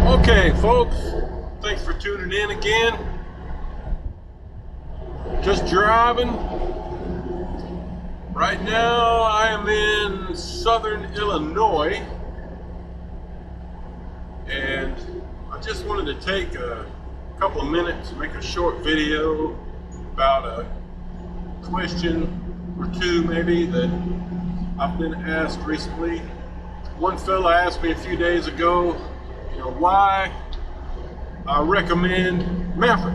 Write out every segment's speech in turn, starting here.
Okay, folks, thanks for tuning in again. Just driving. Right now, I am in southern Illinois, and I just wanted to take a couple of minutes to make a short video about a question or two maybe that I've been asked recently. One fella asked me a few days ago, why I recommend Maverick.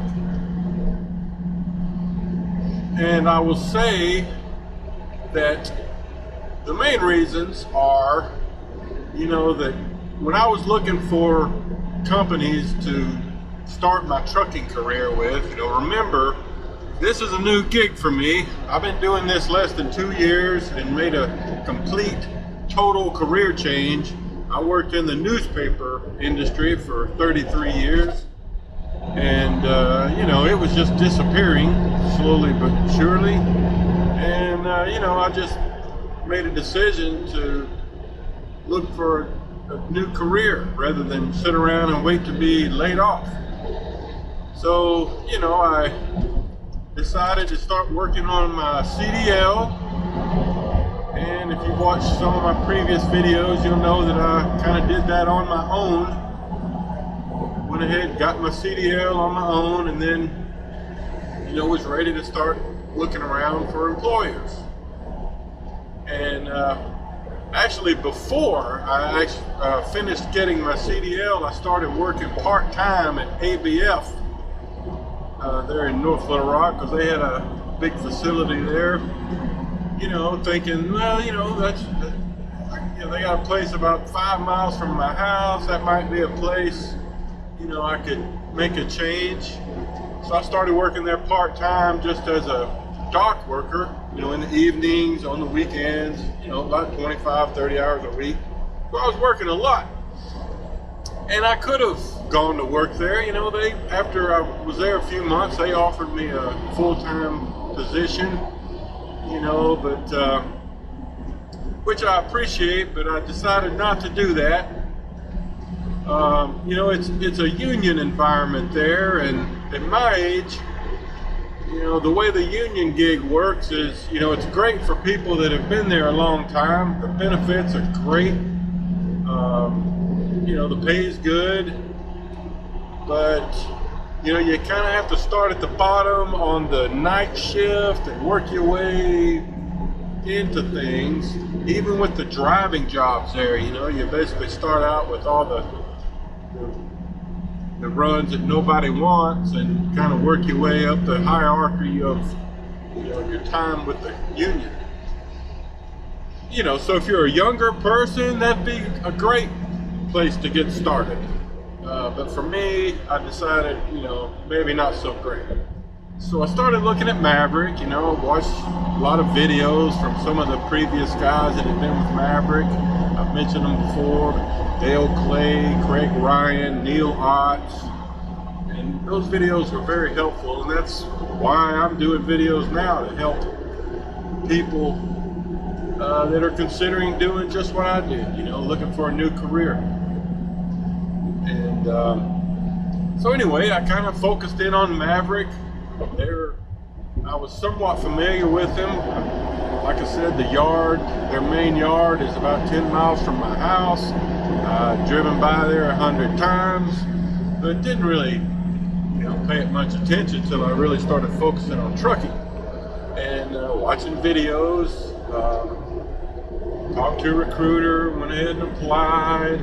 And I will say that the main reasons are, that when I was looking for companies to start my trucking career with, remember, this is a new gig for me. I've been doing this less than 2 years and made a complete, total career change. I worked in the newspaper industry for 33 years, and it was just disappearing slowly but surely. And I just made a decision to look for a new career rather than sit around and wait to be laid off. So I decided to start working on my CDL. And if you've watched some of my previous videos, you'll know that I kind of did that on my own. Went ahead, got my CDL on my own, and then, was ready to start looking around for employers. And actually, before I finished getting my CDL, I started working part-time at ABF there in North Little Rock, because they had a big facility there. Thinking, well, they got a place about 5 miles from my house. That might be a place, I could make a change. So I started working there part-time just as a dock worker, in the evenings, on the weekends, about 25, 30 hours a week. So I was working a lot. And I could have gone to work there. After I was there a few months, they offered me a full-time position. But which I appreciate, but I decided not to do that. It's a union environment there, and at my age, the way the union gig works is, it's great for people that have been there a long time. The benefits are great. The pay is good, but you kind of have to start at the bottom on the night shift and work your way into things. Even with the driving jobs there, you basically start out with all the runs that nobody wants and kind of work your way up the hierarchy of your time with the union. So if you're a younger person, that'd be a great place to get started. But for me, I decided, maybe not so great. So I started looking at Maverick, watched a lot of videos from some of the previous guys that had been with Maverick. I've mentioned them before: Dale Clay, Craig Ryan, Neil Otts. And those videos were very helpful, and that's why I'm doing videos now, to help people that are considering doing just what I did, looking for a new career. And so anyway, I kind of focused in on Maverick. I was somewhat familiar with them. Like I said, their main yard is about 10 miles from my house. Driven by there 100 times, but didn't really, pay it much attention until I really started focusing on trucking and watching videos. Talked to a recruiter, went ahead and applied.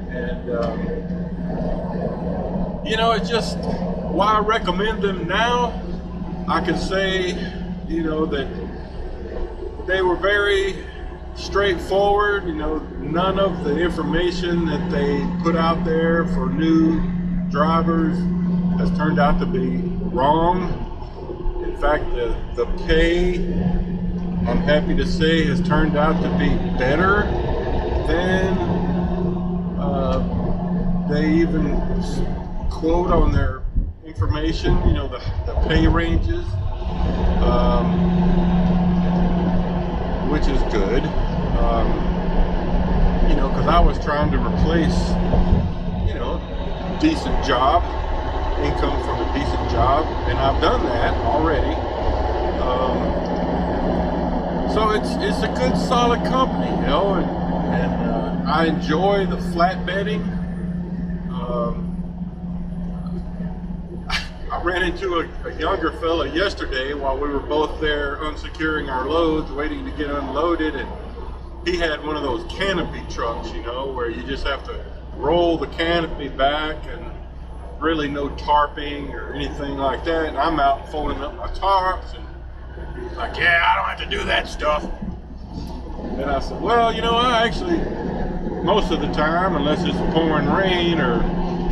And, it's just why I recommend them now. I can say, that they were very straightforward. None of the information that they put out there for new drivers has turned out to be wrong. In fact, the pay, I'm happy to say, has turned out to be better than they even quote on their information, the pay ranges, which is good. Because I was trying to replace, you know, decent job, income from a decent job, and I've done that already. So it's a good, solid company, you know, and I enjoy the flatbedding. I ran into a younger fella yesterday while we were both there unsecuring our loads, waiting to get unloaded, and he had one of those canopy trucks, you know, where you just have to roll the canopy back and really no tarping or anything like that. And I'm out folding up my tarps, and he's like, yeah, I don't have to do that stuff. And I said, well, you know, I actually, most of the time, unless it's pouring rain or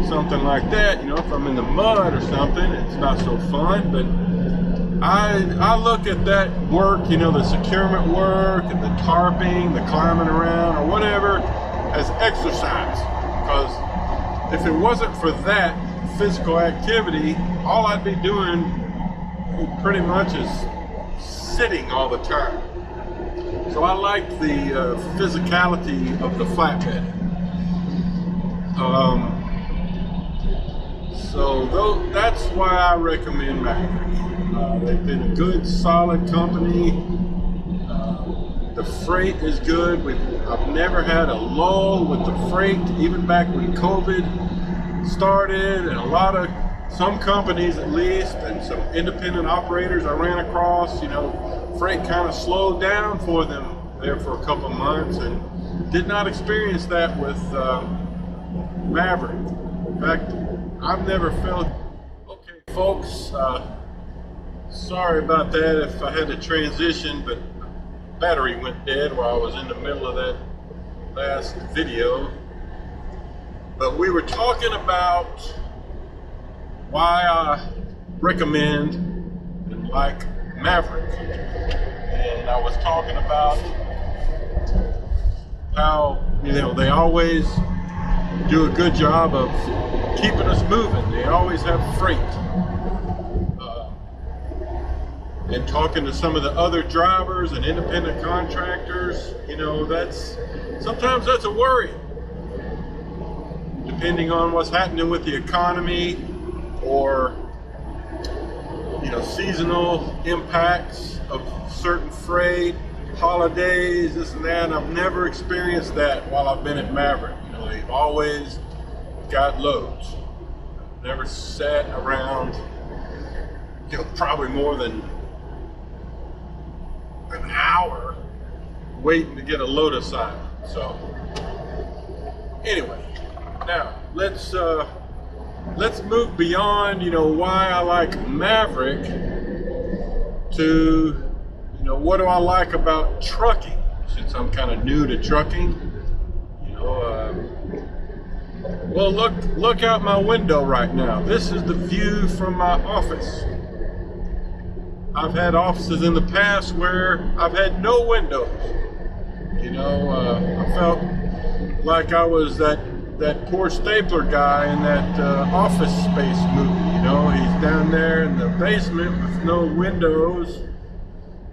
something like that, you know, if I'm in the mud or something, it's not so fun. But I look at that work, you know, the securement work and the tarping, the climbing around or whatever, as exercise. Because if it wasn't for that physical activity, all I'd be doing pretty much is sitting all the time. So I like the physicality of the flatbed. So that's why I recommend Maverick. They've been a good, solid company. The freight is good. I've never had a lull with the freight, even back when COVID started, and some companies at least, and some independent operators I ran across, you know, freight kind of slowed down for them there for a couple of months, and did not experience that with Maverick. In fact, I've never felt. Okay, folks, sorry about that if I had to transition, but battery went dead while I was in the middle of that last video. But we were talking about why I recommend and like Maverick, and I was talking about how, you know, they always do a good job of keeping us moving. They always have freight. And talking to some of the other drivers and independent contractors, you know, sometimes that's a worry, depending on what's happening with the economy or, you know, seasonal impacts of certain freight, holidays, this and that. And I've never experienced that while I've been at Maverick. You know, they've always got loads. Never sat around, you know, probably more than an hour waiting to get a load assigned. So anyway, now let's move beyond, you know, why I like Maverick to, you know, what do I like about trucking, since I'm kind of new to trucking. You know, well, look out my window right now. This is the view from my office. I've had offices in the past where I've had no windows. You know, I felt like I was that poor stapler guy in that Office Space movie. You know, he's down there in the basement with no windows,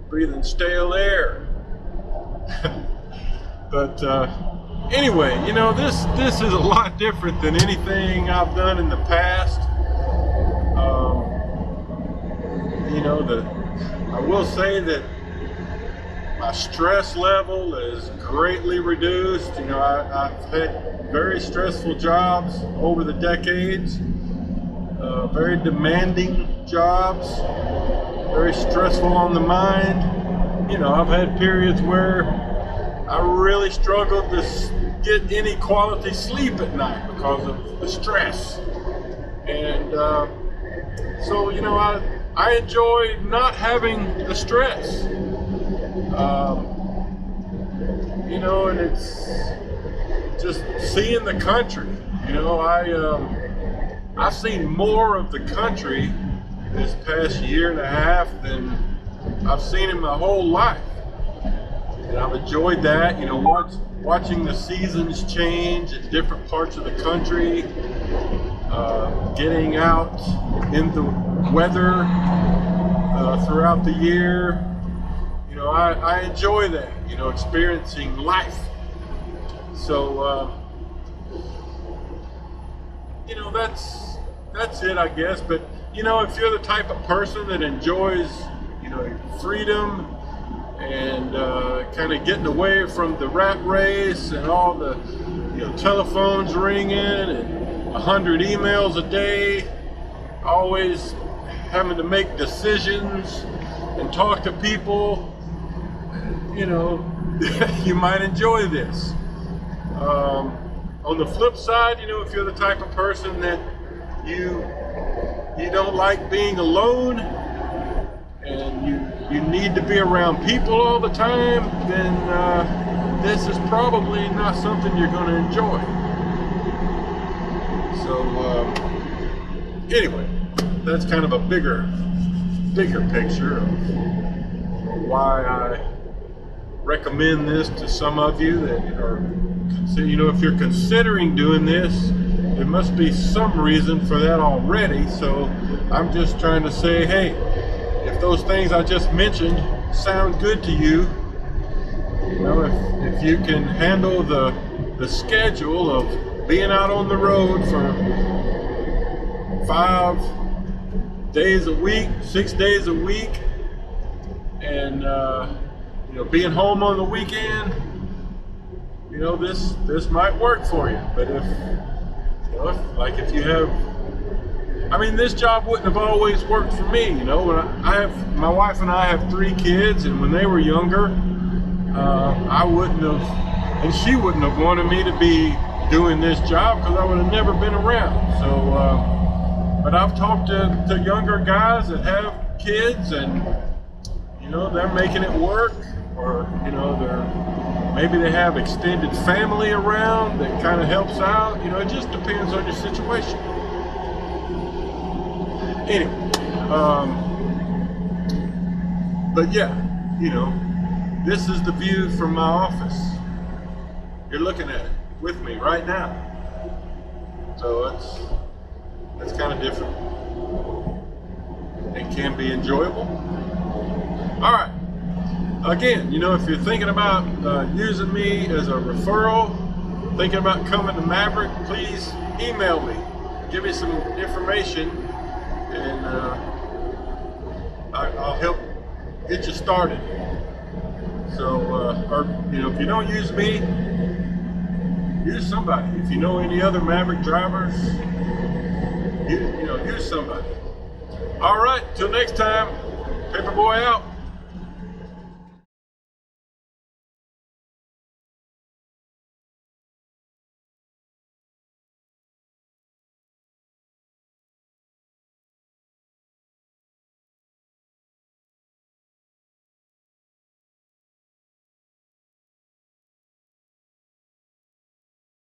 breathing stale air. But anyway, you know, this is a lot different than anything I've done in the past. You know, I will say that my stress level is greatly reduced. You know, I've had very stressful jobs over the decades, very demanding jobs, very stressful on the mind. You know, I've had periods where I really struggled to get any quality sleep at night because of the stress. And so, you know, I enjoy not having the stress. You know, and it's just seeing the country. You know, I've seen more of the country this past year and a half than I've seen in my whole life. And I've enjoyed that, you know, watching the seasons change in different parts of the country, getting out in the weather throughout the year. You know, I enjoy that, you know, experiencing life. So you know, that's it, I guess. But you know, if you're the type of person that enjoys, you know, freedom and kind of getting away from the rat race and all the, you know, telephones ringing and 100 emails a day, always having to make decisions and talk to people, you know, you might enjoy this. On the flip side, you know, if you're the type of person that you don't like being alone and you need to be around people all the time, then this is probably not something you're going to enjoy. So anyway, that's kind of a bigger picture of why I recommend this to some of you that are, you know, if you're considering doing this, there must be some reason for that already. So I'm just trying to say, hey, if those things I just mentioned sound good to you, you know, if you can handle the schedule of being out on the road for 5 days a week, 6 days a week, and you know, being home on the weekend, you know, this might work for you. But if, you know, if you have, I mean, this job wouldn't have always worked for me. You know, when my wife and I have 3 kids, and when they were younger, I wouldn't have, and she wouldn't have wanted me to be doing this job because I would have never been around. So, but I've talked to younger guys that have kids, and you know, they're making it work, or you know, maybe they have extended family around that kind of helps out. You know, it just depends on your situation. Anyway, but yeah, you know, this is the view from my office. You're looking at it with me right now. So that's kind of different. It can be enjoyable. All right. Again, you know, if you're thinking about using me as a referral, thinking about coming to Maverick, please email me. Give me some information, and I'll help get you started. So, or you know, if you don't use me, use somebody. If you know any other Maverick drivers, you know, use somebody. All right, till next time, Paperboy out.